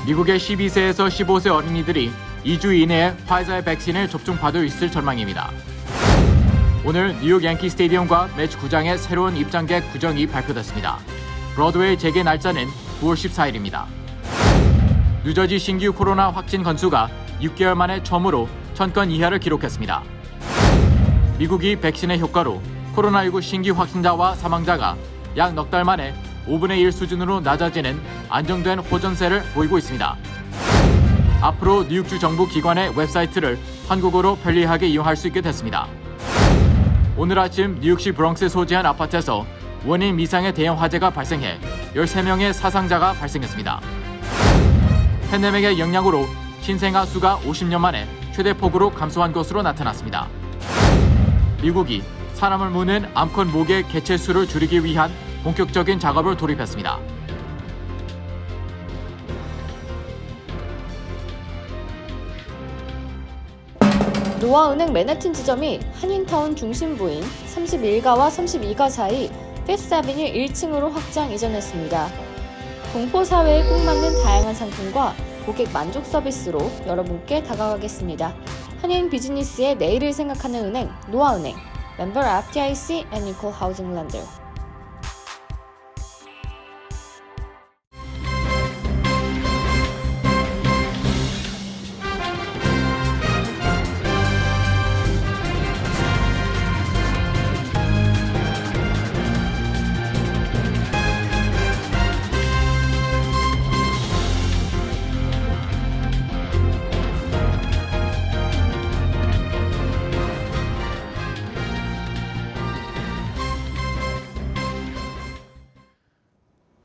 미국의 12세에서 15세 어린이들이 2주 이내에 화이자의 백신을 접종받을 수 있을 전망입니다. 오늘 뉴욕 양키 스테디움과 매치 구장의 새로운 입장객 구정이 발표됐습니다. 브로드웨이 재개 날짜는 9월 14일입니다. 뉴저지 신규 코로나 확진 건수가 6개월 만에 처음으로 1000건 이하를 기록했습니다. 미국이 백신의 효과로 코로나19 신규 확진자와 사망자가 약 넉 달 만에 5분의 1 수준으로 낮아지는 안정된 호전세를 보이고 있습니다. 앞으로 뉴욕주 정부 기관의 웹사이트를 한국어로 편리하게 이용할 수 있게 됐습니다. 오늘 아침 뉴욕시 브롱스에 소재한 아파트에서 원인 미상의 대형 화재가 발생해 13명의 사상자가 발생했습니다. 팬데믹의 영향으로 신생아 수가 50년 만에 최대폭으로 감소한 것으로 나타났습니다. 미국이 사람을 무는 암컷 모기의 개체 수를 줄이기 위한 본격적인 작업을 돌입했습니다. 노아은행 맨해튼 지점이 한인타운 중심부인 31가와 32가 사이 피프스 애비뉴 1층으로 확장 이전했습니다. 동포 사회에 꼭 맞는 다양한 상품과 고객 만족 서비스로 여러분께 다가가겠습니다. 한인 비즈니스의 내일을 생각하는 은행 노아은행, 멤버 FDIC and Equal Housing Lender.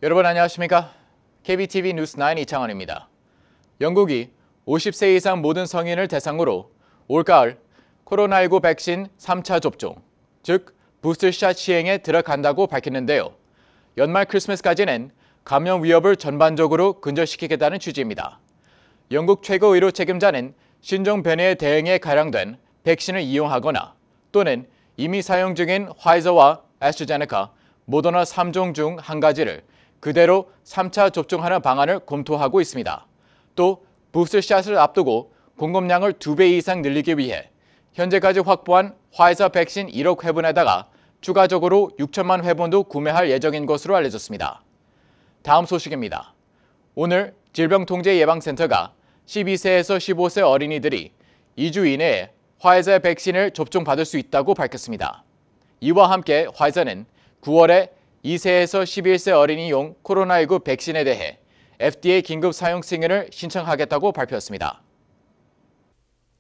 여러분 안녕하십니까? KBTV 뉴스9 이창원입니다. 영국이 50세 이상 모든 성인을 대상으로 올가을 코로나19 백신 3차 접종, 즉 부스터샷 시행에 들어간다고 밝혔는데요. 연말 크리스마스까지는 감염 위협을 전반적으로 근절시키겠다는 취지입니다. 영국 최고 의료 책임자는 신종 변이에 대응해 개량된 백신을 이용하거나 또는 이미 사용 중인 화이저와 애스트라제네카, 모더나 3종 중 한 가지를 그대로 3차 접종하는 방안을 검토하고 있습니다. 또 부스터샷을 앞두고 공급량을 2배 이상 늘리기 위해 현재까지 확보한 화이자 백신 1억 회분에다가 추가적으로 6천만 회분도 구매할 예정인 것으로 알려졌습니다. 다음 소식입니다. 오늘 질병통제예방센터가 12세에서 15세 어린이들이 2주 이내에 화이자 백신을 접종받을 수 있다고 밝혔습니다. 이와 함께 화이자는 9월에 2세에서 11세 어린이용 코로나19 백신에 대해 FDA 긴급 사용 승인을 신청하겠다고 발표했습니다.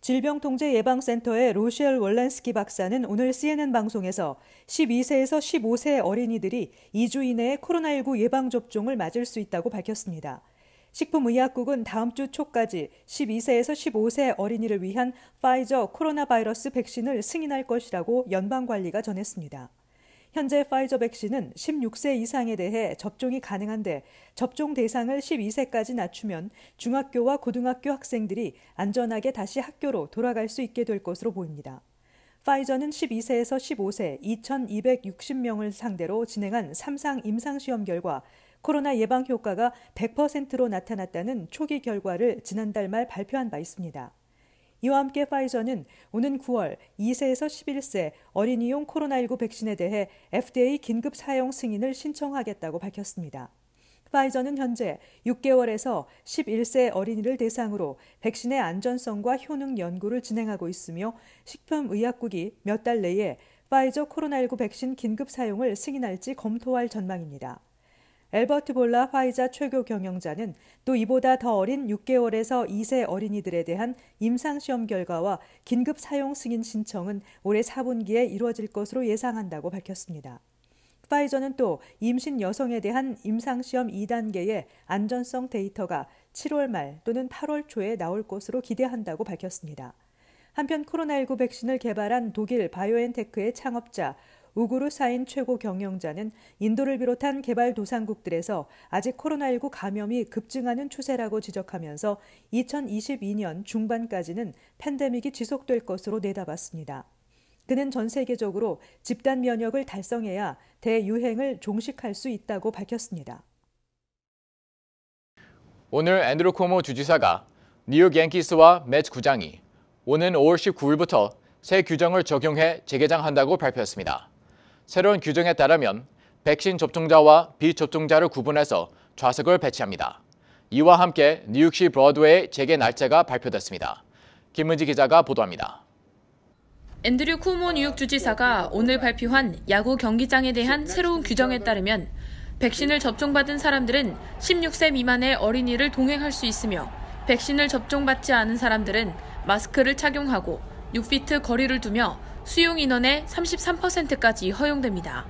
질병통제예방센터의 로셸 월란스키 박사는 오늘 CNN 방송에서 12세에서 15세 어린이들이 2주 이내에 코로나19 예방접종을 맞을 수 있다고 밝혔습니다. 식품의약국은 다음 주 초까지 12세에서 15세 어린이를 위한 파이저 코로나 바이러스 백신을 승인할 것이라고 연방관리가 전했습니다. 현재 파이저 백신은 16세 이상에 대해 접종이 가능한데 접종 대상을 12세까지 낮추면 중학교와 고등학교 학생들이 안전하게 다시 학교로 돌아갈 수 있게 될 것으로 보입니다. 파이저는 12세에서 15세 2,260명을 상대로 진행한 3상 임상시험 결과 코로나 예방 효과가 100%로 나타났다는 초기 결과를 지난달 말 발표한 바 있습니다. 이와 함께 파이저는 오는 9월 2세에서 11세 어린이용 코로나19 백신에 대해 FDA 긴급 사용 승인을 신청하겠다고 밝혔습니다. 파이저는 현재 6개월에서 11세 어린이를 대상으로 백신의 안전성과 효능 연구를 진행하고 있으며 식품의약국이 몇 달 내에 파이저 코로나19 백신 긴급 사용을 승인할지 검토할 전망입니다. 엘버트 볼라 화이자 최고 경영자는 또 이보다 더 어린 6개월에서 2세 어린이들에 대한 임상시험 결과와 긴급 사용 승인 신청은 올해 4분기에 이루어질 것으로 예상한다고 밝혔습니다. 파이저는 또 임신 여성에 대한 임상시험 2단계의 안전성 데이터가 7월 말 또는 8월 초에 나올 것으로 기대한다고 밝혔습니다. 한편 코로나19 백신을 개발한 독일 바이오엔테크의 창업자 우구르 사인 최고 경영자는 인도를 비롯한 개발도상국들에서 아직 코로나19 감염이 급증하는 추세라고 지적하면서 2022년 중반까지는 팬데믹이 지속될 것으로 내다봤습니다. 그는 전 세계적으로 집단 면역을 달성해야 대유행을 종식할 수 있다고 밝혔습니다. 오늘 앤드루 쿠오모 주지사가 뉴욕 양키스와 매츠 구장이 오는 5월 19일부터 새 규정을 적용해 재개장한다고 발표했습니다. 새로운 규정에 따르면 백신 접종자와 비접종자를 구분해서 좌석을 배치합니다. 이와 함께 뉴욕시 브로드웨이 재개 날짜가 발표됐습니다. 김은지 기자가 보도합니다. 앤드류 쿠오모 뉴욕 주지사가 오늘 발표한 야구 경기장에 대한 새로운 규정에 따르면 백신을 접종받은 사람들은 16세 미만의 어린이를 동행할 수 있으며 백신을 접종받지 않은 사람들은 마스크를 착용하고 6피트 거리를 두며 수용 인원의 33%까지 허용됩니다.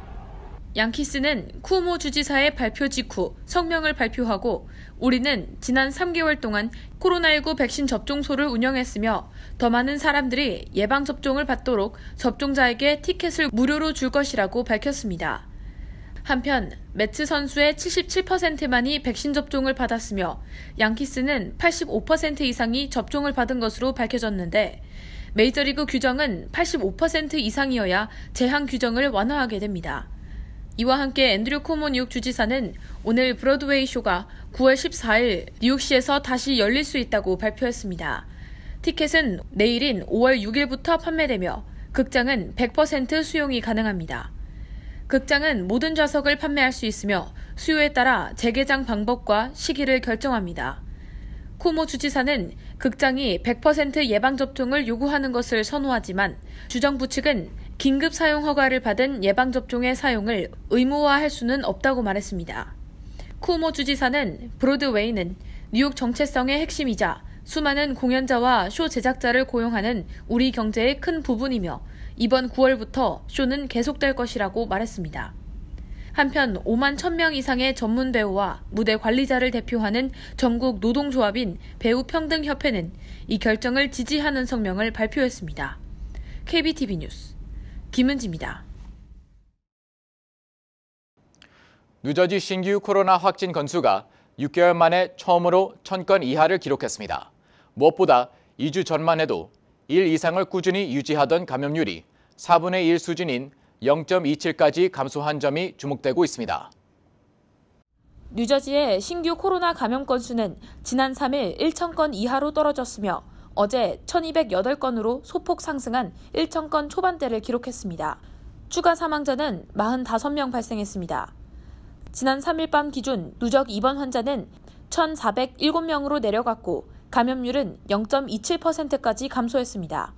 양키스는 쿠오모 주지사의 발표 직후 성명을 발표하고 우리는 지난 3개월 동안 코로나19 백신 접종소를 운영했으며 더 많은 사람들이 예방접종을 받도록 접종자에게 티켓을 무료로 줄 것이라고 밝혔습니다. 한편 매츠 선수의 77%만이 백신 접종을 받았으며 양키스는 85% 이상이 접종을 받은 것으로 밝혀졌는데 메이저리그 규정은 85% 이상이어야 제한 규정을 완화하게 됩니다. 이와 함께 앤드류 쿠오모 뉴욕 주지사는 오늘 브로드웨이 쇼가 9월 14일 뉴욕시에서 다시 열릴 수 있다고 발표했습니다. 티켓은 내일인 5월 6일부터 판매되며 극장은 100% 수용이 가능합니다. 극장은 모든 좌석을 판매할 수 있으며 수요에 따라 재개장 방법과 시기를 결정합니다. 쿠오모 주지사는 극장이 100% 예방접종을 요구하는 것을 선호하지만 주정부 측은 긴급 사용 허가를 받은 예방접종의 사용을 의무화할 수는 없다고 말했습니다. 쿠오모 주지사는 브로드웨이는 뉴욕 정체성의 핵심이자 수많은 공연자와 쇼 제작자를 고용하는 우리 경제의 큰 부분이며 이번 9월부터 쇼는 계속될 것이라고 말했습니다. 한편 5만 1,000명 이상의 전문 배우와 무대 관리자를 대표하는 전국 노동조합인 배우평등협회는 이 결정을 지지하는 성명을 발표했습니다. KBTV 뉴스 김은지입니다. 뉴저지 신규 코로나 확진 건수가 6개월 만에 처음으로 1,000건 이하를 기록했습니다. 무엇보다 2주 전만 해도 1 이상을 꾸준히 유지하던 감염률이 4분의 1 수준인 0.27까지 감소한 점이 주목되고 있습니다. 뉴저지의 신규 코로나 감염 건수는 지난 3일 1,000건 이하로 떨어졌으며 어제 1,208건으로 소폭 상승한 1,000건 초반대를 기록했습니다. 추가 사망자는 45명 발생했습니다. 지난 3일 밤 기준 누적 입원 환자는 1,407명으로 내려갔고 감염률은 0.27%까지 감소했습니다.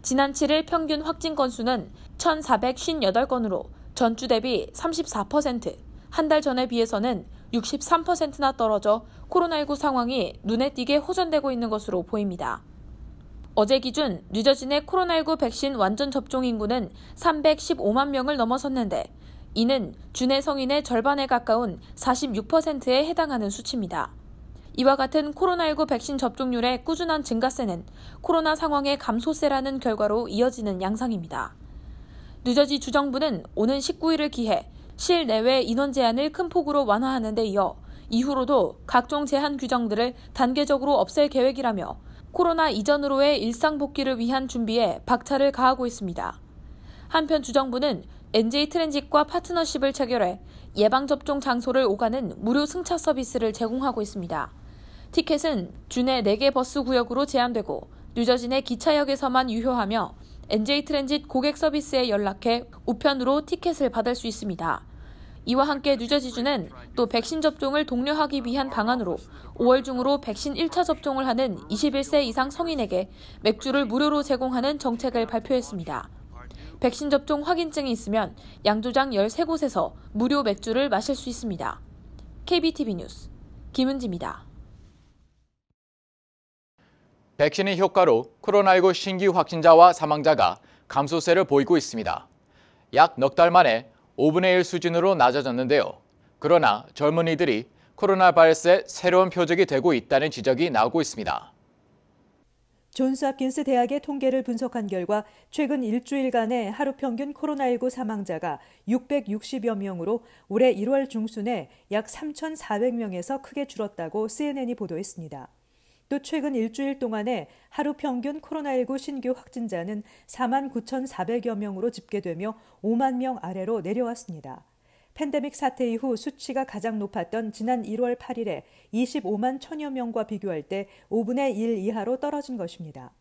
지난 7일 평균 확진 건수는 1,458건으로 전주 대비 34%, 한 달 전에 비해서는 63%나 떨어져 코로나19 상황이 눈에 띄게 호전되고 있는 것으로 보입니다. 어제 기준 뉴저지 내 코로나19 백신 완전 접종 인구는 315만 명을 넘어섰는데 이는 주내 성인의 절반에 가까운 46%에 해당하는 수치입니다. 이와 같은 코로나19 백신 접종률의 꾸준한 증가세는 코로나 상황의 감소세라는 결과로 이어지는 양상입니다. 뉴저지 주정부는 오는 19일을 기해 실내외 인원 제한을 큰 폭으로 완화하는 데 이어 이후로도 각종 제한 규정들을 단계적으로 없앨 계획이라며 코로나 이전으로의 일상 복귀를 위한 준비에 박차를 가하고 있습니다. 한편 주정부는 NJ 트랜짓과 파트너십을 체결해 예방접종 장소를 오가는 무료 승차 서비스를 제공하고 있습니다. 티켓은 주내 4개 버스 구역으로 제한되고 뉴저지 내 기차역에서만 유효하며 NJ 트랜짓 고객 서비스에 연락해 우편으로 티켓을 받을 수 있습니다. 이와 함께 뉴저지주는 또 백신 접종을 독려하기 위한 방안으로 5월 중으로 백신 1차 접종을 하는 21세 이상 성인에게 맥주를 무료로 제공하는 정책을 발표했습니다. 백신 접종 확인증이 있으면 양조장 13곳에서 무료 맥주를 마실 수 있습니다. KBTV 뉴스 김은지입니다. 백신의 효과로 코로나19 신규 확진자와 사망자가 감소세를 보이고 있습니다. 약 넉 달 만에 5분의 1 수준으로 낮아졌는데요. 그러나 젊은이들이 코로나 바이러스의 새로운 표적이 되고 있다는 지적이 나오고 있습니다. 존스홉킨스 대학의 통계를 분석한 결과 최근 일주일간의 하루 평균 코로나19 사망자가 660여 명으로 올해 1월 중순에 약 3,400명에서 크게 줄었다고 CNN이 보도했습니다. 또 최근 일주일 동안에 하루 평균 코로나19 신규 확진자는 49,400여 명으로 집계되며 5만 명 아래로 내려왔습니다. 팬데믹 사태 이후 수치가 가장 높았던 지난 1월 8일에 25만 1000여 명과 비교할 때 5분의 1 이하로 떨어진 것입니다.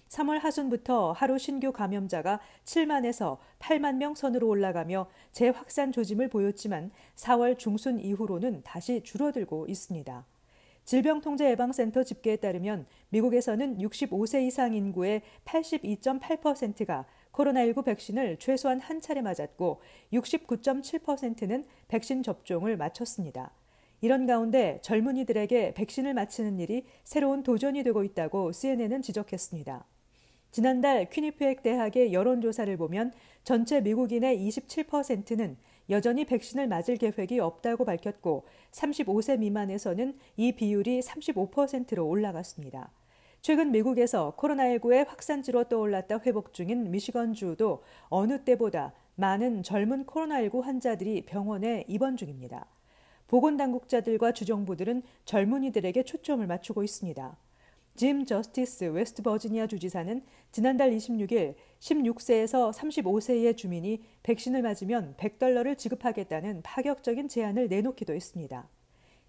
3월 하순부터 하루 신규 감염자가 7만에서 8만 명 선으로 올라가며 재확산 조짐을 보였지만 4월 중순 이후로는 다시 줄어들고 있습니다. 질병통제예방센터 집계에 따르면 미국에서는 65세 이상 인구의 82.8%가 코로나19 백신을 최소한 한 차례 맞았고 69.7%는 백신 접종을 마쳤습니다. 이런 가운데 젊은이들에게 백신을 맞히는 일이 새로운 도전이 되고 있다고 CNN은 지적했습니다. 지난달 퀴니페익 대학의 여론조사를 보면 전체 미국인의 27%는 여전히 백신을 맞을 계획이 없다고 밝혔고 35세 미만에서는 이 비율이 35%로 올라갔습니다. 최근 미국에서 코로나19의 확산지로 떠올랐다 회복 중인 미시건주도 어느 때보다 많은 젊은 코로나19 환자들이 병원에 입원 중입니다. 보건당국자들과 주정부들은 젊은이들에게 초점을 맞추고 있습니다. 짐 저스티스 웨스트 버지니아 주지사는 지난달 26일 16세에서 35세의 주민이 백신을 맞으면 $100를 지급하겠다는 파격적인 제안을 내놓기도 했습니다.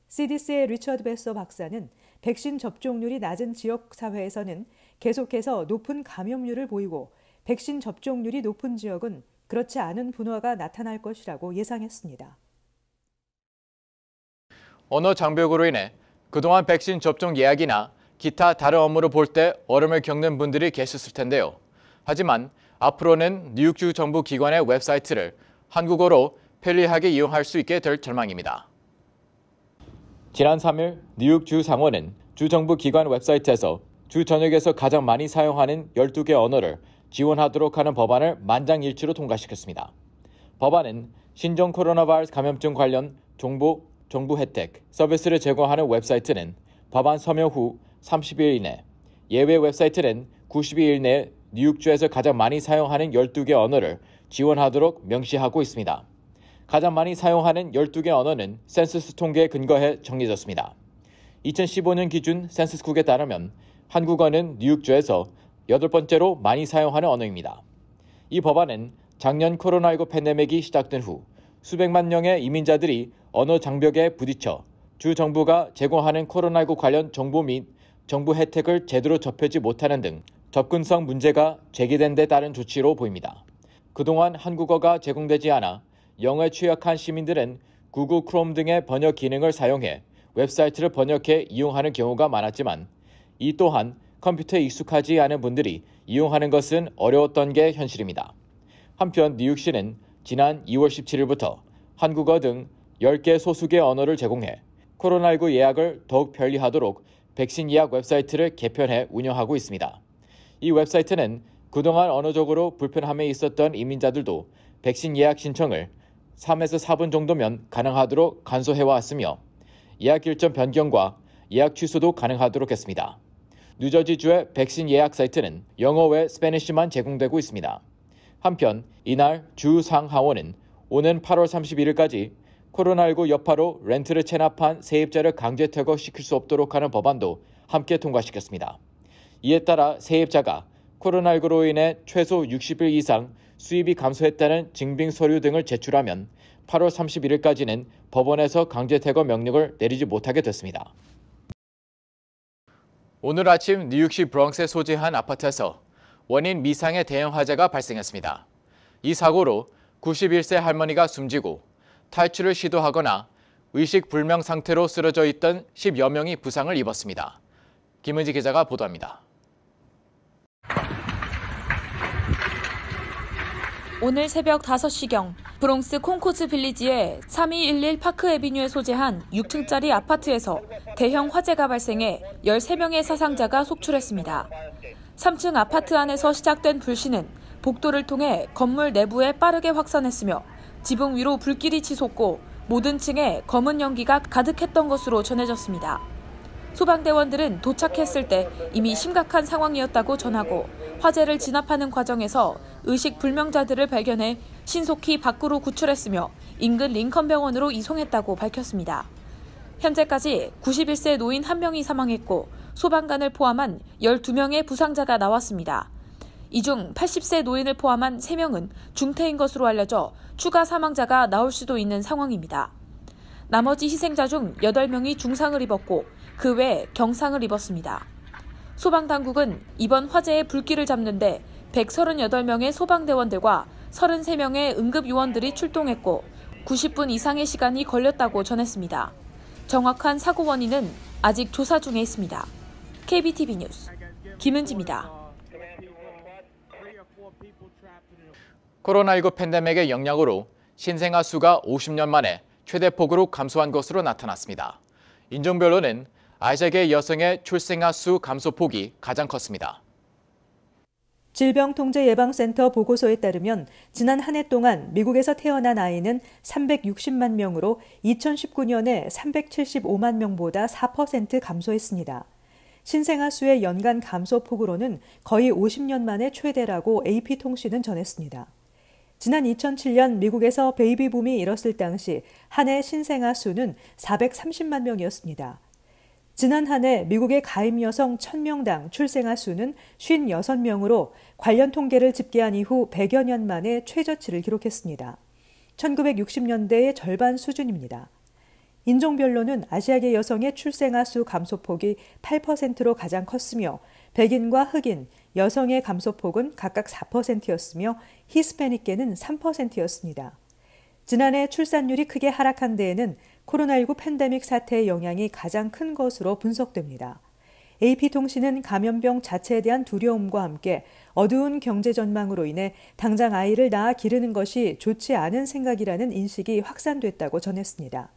CDC의 리처드 베서 박사는 백신 접종률이 낮은 지역 사회에서는 계속해서 높은 감염률을 보이고 백신 접종률이 높은 지역은 그렇지 않은 분화가 나타날 것이라고 예상했습니다. 언어 장벽으로 인해 그동안 백신 접종 예약이나 기타 다른 업무를 볼 때 어려움을 겪는 분들이 계셨을 텐데요. 하지만 앞으로는 뉴욕주 정부 기관의 웹사이트를 한국어로 편리하게 이용할 수 있게 될 전망입니다. 지난 3일 뉴욕주 상원은 주 정부 기관 웹사이트에서 주 전역에서 가장 많이 사용하는 12개 언어를 지원하도록 하는 법안을 만장일치로 통과시켰습니다. 법안은 신종 코로나 바이러스 감염증 관련 정보 혜택 서비스를 제공하는 웹사이트는 법안 서명 후 30일 이내, 예외 웹사이트는 92일 내에 뉴욕주에서 가장 많이 사용하는 12개 언어를 지원하도록 명시하고 있습니다. 가장 많이 사용하는 12개 언어는 센서스 통계에 근거해 정해졌습니다. 2015년 기준 센서스국에 따르면 한국어는 뉴욕주에서 8번째로 많이 사용하는 언어입니다. 이 법안은 작년 코로나19 팬데믹이 시작된 후 수백만 명의 이민자들이 언어 장벽에 부딪혀 주 정부가 제공하는 코로나19 관련 정보 및 정부 혜택을 제대로 접하지 못하는 등 접근성 문제가 제기된 데 따른 조치로 보입니다. 그동안 한국어가 제공되지 않아 영어에 취약한 시민들은 구글 크롬 등의 번역 기능을 사용해 웹사이트를 번역해 이용하는 경우가 많았지만 이 또한 컴퓨터에 익숙하지 않은 분들이 이용하는 것은 어려웠던 게 현실입니다. 한편 뉴욕시는 지난 2월 17일부터 한국어 등 10개 소수의 언어를 제공해 코로나19 예약을 더욱 편리하도록 백신 예약 웹사이트를 개편해 운영하고 있습니다. 이 웹사이트는 그동안 언어적으로 불편함에 있었던 이민자들도 백신 예약 신청을 3에서 4분 정도면 가능하도록 간소해왔으며 예약 일정 변경과 예약 취소도 가능하도록 했습니다. 뉴저지주의 백신 예약 사이트는 영어 외 스페니쉬만 제공되고 있습니다. 한편 이날 주 상하원은 오는 8월 31일까지 코로나19 여파로 렌트를 체납한 세입자를 강제 퇴거시킬 수 없도록 하는 법안도 함께 통과시켰습니다. 이에 따라 세입자가 코로나19로 인해 최소 60일 이상 수입이 감소했다는 증빙 서류 등을 제출하면 8월 31일까지는 법원에서 강제 퇴거 명령을 내리지 못하게 됐습니다. 오늘 아침 뉴욕시 브롱스에 소재한 아파트에서 원인 미상의 대형 화재가 발생했습니다. 이 사고로 91세 할머니가 숨지고 탈출을 시도하거나 의식불명 상태로 쓰러져 있던 10여 명이 부상을 입었습니다. 김은지 기자가 보도합니다. 오늘 새벽 5시경 브롱스 콩코즈 빌리지의 3211 파크 애비뉴에 소재한 6층짜리 아파트에서 대형 화재가 발생해 13명의 사상자가 속출했습니다. 3층 아파트 안에서 시작된 불씨는 복도를 통해 건물 내부에 빠르게 확산했으며 지붕 위로 불길이 치솟고 모든 층에 검은 연기가 가득했던 것으로 전해졌습니다. 소방대원들은 도착했을 때 이미 심각한 상황이었다고 전하고 화재를 진압하는 과정에서 의식불명자들을 발견해 신속히 밖으로 구출했으며 인근 링컨병원으로 이송했다고 밝혔습니다. 현재까지 91세 노인 1명이 사망했고 소방관을 포함한 12명의 부상자가 나왔습니다. 이 중 80세 노인을 포함한 3명은 중태인 것으로 알려져 추가 사망자가 나올 수도 있는 상황입니다. 나머지 희생자 중 8명이 중상을 입었고 그 외 경상을 입었습니다. 소방당국은 이번 화재의 불길을 잡는 데 138명의 소방대원들과 33명의 응급요원들이 출동했고 90분 이상의 시간이 걸렸다고 전했습니다. 정확한 사고 원인은 아직 조사 중에 있습니다. KBTV 뉴스 김은지입니다. 코로나19 팬데믹의 영향으로 신생아 수가 50년 만에 최대폭으로 감소한 것으로 나타났습니다. 인종별로는 아시아계 여성의 출생아 수 감소폭이 가장 컸습니다. 질병통제예방센터 보고서에 따르면 지난 한 해 동안 미국에서 태어난 아이는 360만 명으로 2019년에 375만 명보다 4% 감소했습니다. 신생아 수의 연간 감소폭으로는 거의 50년 만에 최대라고 AP통신은 전했습니다. 지난 2007년 미국에서 베이비 붐이 일었을 당시 한 해 신생아 수는 430만 명이었습니다. 지난 한 해 미국의 가임 여성 1000명당 출생아 수는 56명으로 관련 통계를 집계한 이후 100여 년 만에 최저치를 기록했습니다. 1960년대의 절반 수준입니다. 인종별로는 아시아계 여성의 출생아 수 감소폭이 8%로 가장 컸으며 백인과 흑인, 여성의 감소폭은 각각 4%였으며 히스패닉계는 3%였습니다. 지난해 출산율이 크게 하락한 데에는 코로나19 팬데믹 사태의 영향이 가장 큰 것으로 분석됩니다. AP통신은 감염병 자체에 대한 두려움과 함께 어두운 경제 전망으로 인해 당장 아이를 낳아 기르는 것이 좋지 않은 생각이라는 인식이 확산됐다고 전했습니다.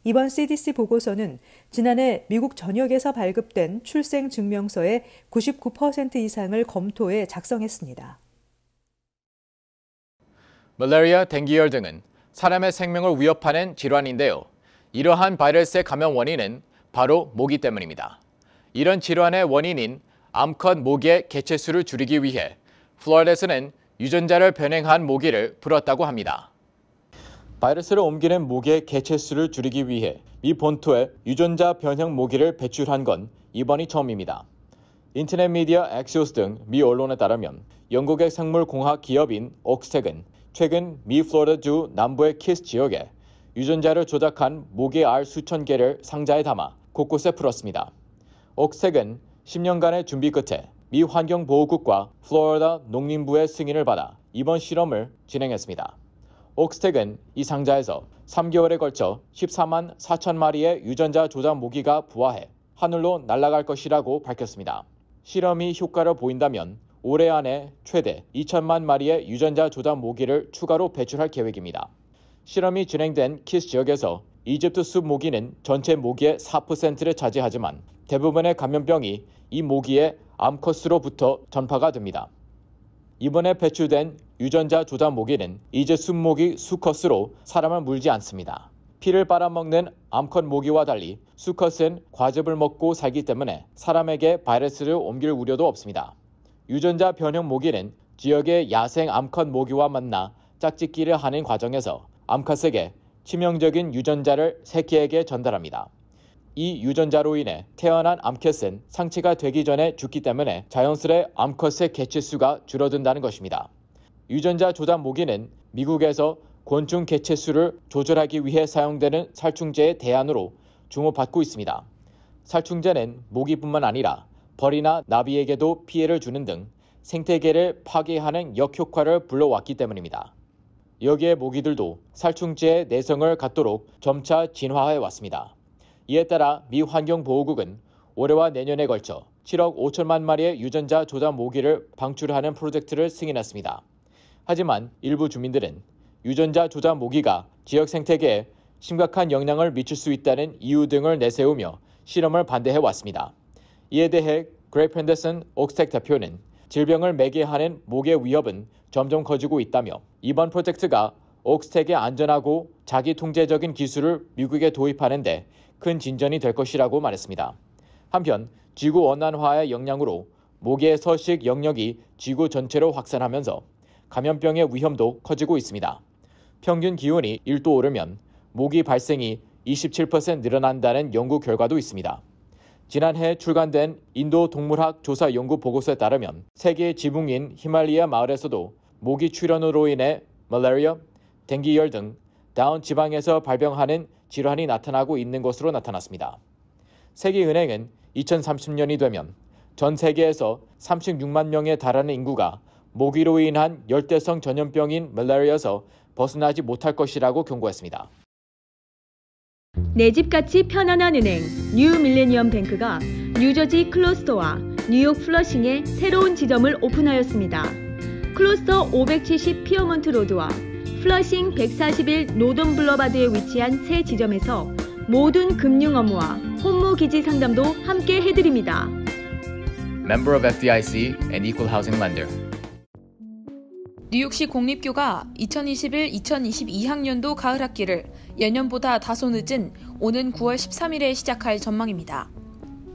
이번 CDC 보고서는 지난해 미국 전역에서 발급된 출생 증명서의 99% 이상을 검토해 작성했습니다. 말라리아, 댕기열 등은 사람의 생명을 위협하는 질환인데요. 이러한 바이러스의 감염 원인은 바로 모기 때문입니다. 이런 질환의 원인인 암컷 모기의 개체수를 줄이기 위해 플로리다에서는 유전자를 변형한 모기를 풀었다고 합니다. 바이러스를 옮기는 모기의 개체수를 줄이기 위해 미 본토에 유전자 변형 모기를 배출한 건 이번이 처음입니다. 인터넷 미디어 엑시오스 등 미 언론에 따르면 영국의 생물공학 기업인 옥스텍은 최근 미 플로리다주 남부의 키스 지역에 유전자를 조작한 모기 알 수천 개를 상자에 담아 곳곳에 풀었습니다. 옥스텍은 10년간의 준비 끝에 미 환경보호국과 플로리다 농림부의 승인을 받아 이번 실험을 진행했습니다. 옥스텍은 이 상자에서 3개월에 걸쳐 14만 4천 마리의 유전자 조작 모기가 부화해 하늘로 날아갈 것이라고 밝혔습니다. 실험이 효과를 보인다면 올해 안에 최대 2천만 마리의 유전자 조작 모기를 추가로 배출할 계획입니다. 실험이 진행된 키스 지역에서 이집트 숲 모기는 전체 모기의 4%를 차지하지만 대부분의 감염병이 이 모기의 암컷으로부터 전파가 됩니다. 이번에 배출된 유전자 조작 모기는 이제 숲모기 수컷으로 사람을 물지 않습니다. 피를 빨아먹는 암컷 모기와 달리 수컷은 과즙을 먹고 살기 때문에 사람에게 바이러스를 옮길 우려도 없습니다. 유전자 변형 모기는 지역의 야생 암컷 모기와 만나 짝짓기를 하는 과정에서 암컷에게 치명적인 유전자를 새끼에게 전달합니다. 이 유전자로 인해 태어난 암컷은 상체가 되기 전에 죽기 때문에 자연스레 암컷의 개체수가 줄어든다는 것입니다. 유전자 조작 모기는 미국에서 곤충 개체수를 조절하기 위해 사용되는 살충제의 대안으로 주목받고 있습니다. 살충제는 모기뿐만 아니라 벌이나 나비에게도 피해를 주는 등 생태계를 파괴하는 역효과를 불러왔기 때문입니다. 여기에 모기들도 살충제의 내성을 갖도록 점차 진화해 왔습니다. 이에 따라 미 환경보호국은 올해와 내년에 걸쳐 7억 5천만 마리의 유전자 조작 모기를 방출하는 프로젝트를 승인했습니다. 하지만 일부 주민들은 유전자 조작 모기가 지역 생태계에 심각한 영향을 미칠 수 있다는 이유 등을 내세우며 실험을 반대해 왔습니다. 이에 대해 그레이프 핸더슨 옥스텍 대표는 질병을 매개하는 모기의 위협은 점점 커지고 있다며 이번 프로젝트가 옥스텍의 안전하고 자기 통제적인 기술을 미국에 도입하는 데 큰 진전이 될 것이라고 말했습니다. 한편 지구 온난화의 영향으로 모기의 서식 영역이 지구 전체로 확산하면서 감염병의 위험도 커지고 있습니다. 평균 기온이 1도 오르면 모기 발생이 27% 늘어난다는 연구 결과도 있습니다. 지난해 출간된 인도 동물학 조사 연구 보고서에 따르면 세계 지붕인 히말리아 마을에서도 모기 출현으로 인해 말라리아, 댕기열 등 다운 지방에서 발병하는 질환이 나타나고 있는 것으로 나타났습니다. 세계은행은 2030년이 되면 전 세계에서 36만 명에 달하는 인구가 모기로 인한 열대성 전염병인 말라리아에서 벗어나지 못할 것이라고 경고했습니다. 내 집같이 편안한 은행 뉴 밀레니엄 뱅크가 뉴저지 클로스터와 뉴욕 플러싱에 새로운 지점을 오픈하였습니다. 클로스터 570 피어먼트 로드와 플러싱 141 노던 블러바드에 위치한 새 지점에서 모든 금융 업무와 혼무 기지 상담도 함께 해드립니다. Member of FDIC and Equal Housing Lender. 뉴욕시 공립교가 2021-2022학년도 가을 학기를 예년보다 다소 늦은 오는 9월 13일에 시작할 전망입니다.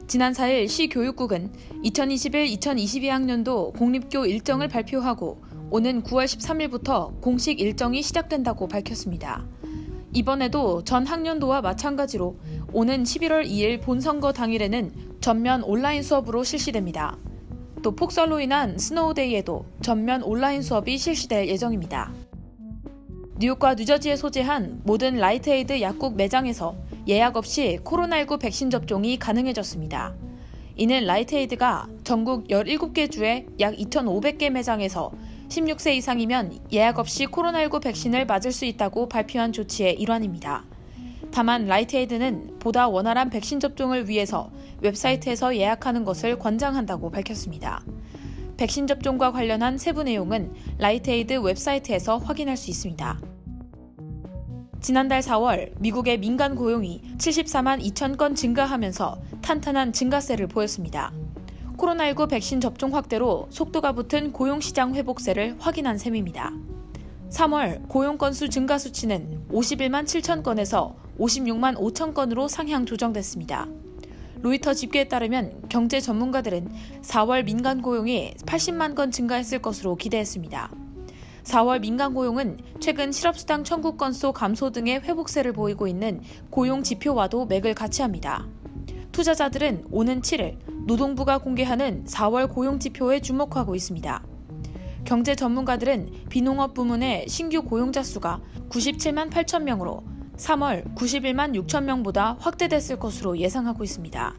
지난 4일 시 교육국은 2021-2022학년도 공립교 일정을 발표하고 오는 9월 13일부터 공식 일정이 시작된다고 밝혔습니다. 이번에도 전 학년도와 마찬가지로 오는 11월 2일 본선거 당일에는 전면 온라인 수업으로 실시됩니다. 또 폭설로 인한 스노우데이에도 전면 온라인 수업이 실시될 예정입니다. 뉴욕과 뉴저지에 소재한 모든 라이트에이드 약국 매장에서 예약 없이 코로나19 백신 접종이 가능해졌습니다. 이는 라이트에이드가 전국 17개 주의 약 2,500개 매장에서 16세 이상이면 예약 없이 코로나19 백신을 맞을 수 있다고 발표한 조치의 일환입니다. 다만 라이트에이드는 보다 원활한 백신 접종을 위해서 웹사이트에서 예약하는 것을 권장한다고 밝혔습니다. 백신 접종과 관련한 세부 내용은 라이트에이드 웹사이트에서 확인할 수 있습니다. 지난달 4월 미국의 민간 고용이 74만 2천 건 증가하면서 탄탄한 증가세를 보였습니다. 코로나19 백신 접종 확대로 속도가 붙은 고용시장 회복세를 확인한 셈입니다. 3월 고용 건수 증가 수치는 51만 7천 건에서 56만 5천 건으로 상향 조정됐습니다. 로이터 집계에 따르면 경제 전문가들은 4월 민간 고용이 80만 건 증가했을 것으로 기대했습니다. 4월 민간 고용은 최근 실업수당 청구 건수 감소 등의 회복세를 보이고 있는 고용 지표와도 맥을 같이 합니다. 투자자들은 오는 7일 노동부가 공개하는 4월 고용 지표에 주목하고 있습니다. 경제 전문가들은 비농업 부문의 신규 고용자 수가 97만 8천 명으로 3월 91만 6천 명보다 확대됐을 것으로 예상하고 있습니다.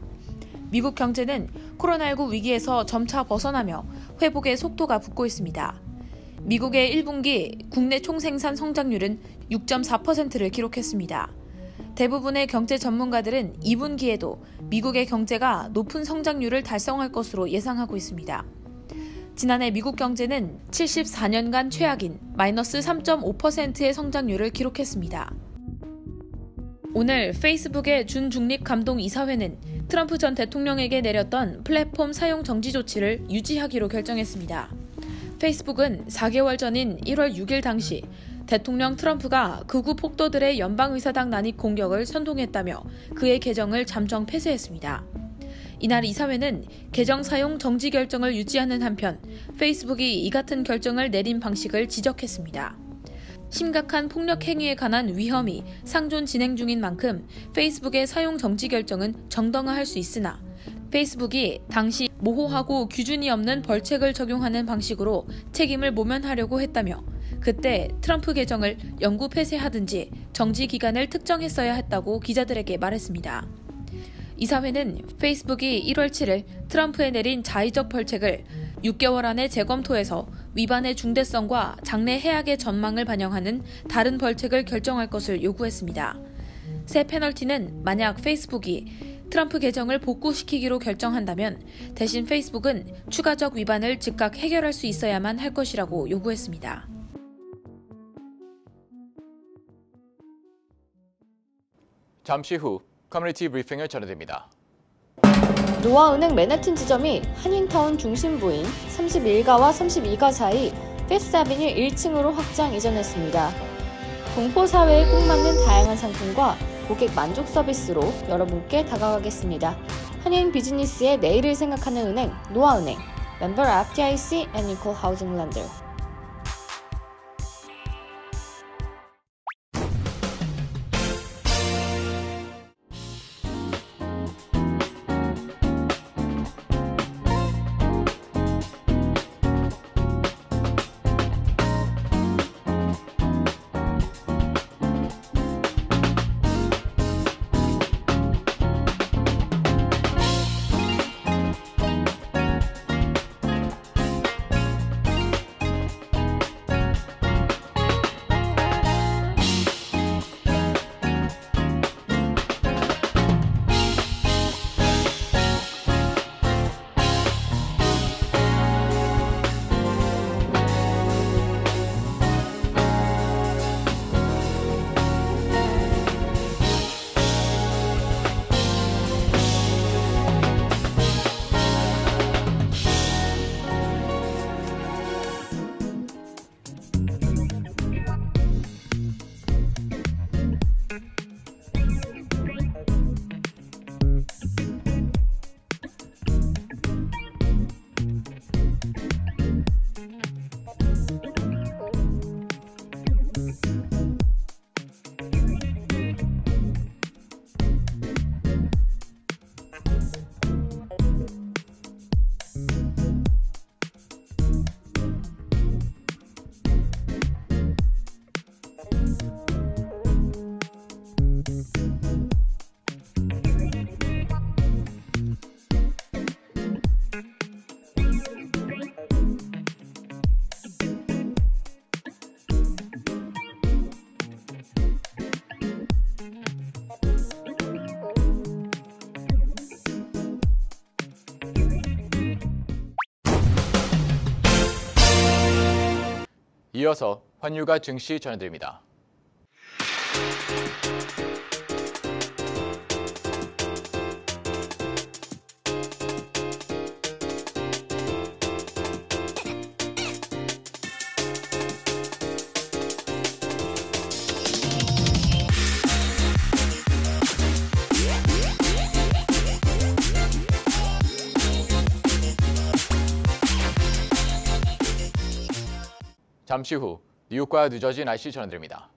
미국 경제는 코로나19 위기에서 점차 벗어나며 회복의 속도가 붙고 있습니다. 미국의 1분기 국내 총생산 성장률은 6.4%를 기록했습니다. 대부분의 경제 전문가들은 2분기에도 미국의 경제가 높은 성장률을 달성할 것으로 예상하고 있습니다. 지난해 미국 경제는 74년간 최악인 마이너스 3.5%의 성장률을 기록했습니다. 오늘 페이스북의 준중립감동이사회는 트럼프 전 대통령에게 내렸던 플랫폼 사용 정지 조치를 유지하기로 결정했습니다. 페이스북은 4개월 전인 1월 6일 당시 대통령 트럼프가 극우 폭도들의 연방의사당 난입 공격을 선동했다며 그의 계정을 잠정 폐쇄했습니다. 이날 이사회는 계정 사용 정지 결정을 유지하는 한편 페이스북이 이 같은 결정을 내린 방식을 지적했습니다. 심각한 폭력 행위에 관한 위험이 상존 진행 중인 만큼 페이스북의 사용 정지 결정은 정당화할 수 있으나 페이스북이 당시 모호하고 규준이 없는 벌책을 적용하는 방식으로 책임을 모면하려고 했다며 그때 트럼프 계정을 영구 폐쇄하든지 정지 기간을 특정했어야 했다고 기자들에게 말했습니다. 이사회는 페이스북이 1월 7일 트럼프에 내린 자의적 벌책을 6개월 안에 재검토해서 위반의 중대성과 장래 해악의 전망을 반영하는 다른 벌책을 결정할 것을 요구했습니다. 새 페널티는 만약 페이스북이 트럼프 계정을 복구시키기로 결정한다면 대신 페이스북은 추가적 위반을 즉각 해결할 수 있어야만 할 것이라고 요구했습니다. 잠시 후 커뮤니티 브리핑을 전해드립니다. 노아은행 맨해튼 지점이 한인타운 중심부인 31가와 32가 사이 피프스 애비뉴 1층으로 확장 이전했습니다. 동포 사회에 꼭 맞는 다양한 상품과 고객 만족 서비스로 여러분께 다가가겠습니다. 한인 비즈니스의 내일을 생각하는 은행 노아은행, Member FDIC and Equal Housing Lender. 이어서 환율과 증시 전해드립니다. 잠시 후 뉴욕과 뉴저지 날씨 전해드립니다.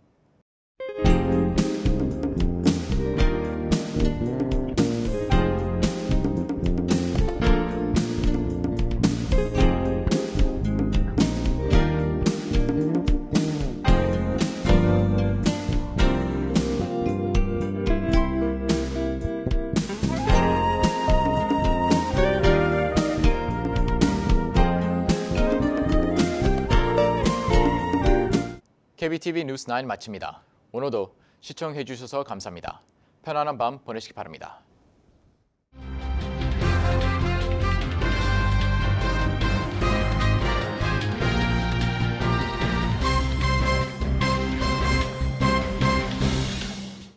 KBTV 뉴스 9 마칩니다. 오늘도 시청해 주셔서 감사합니다. 편안한 밤 보내시기 바랍니다.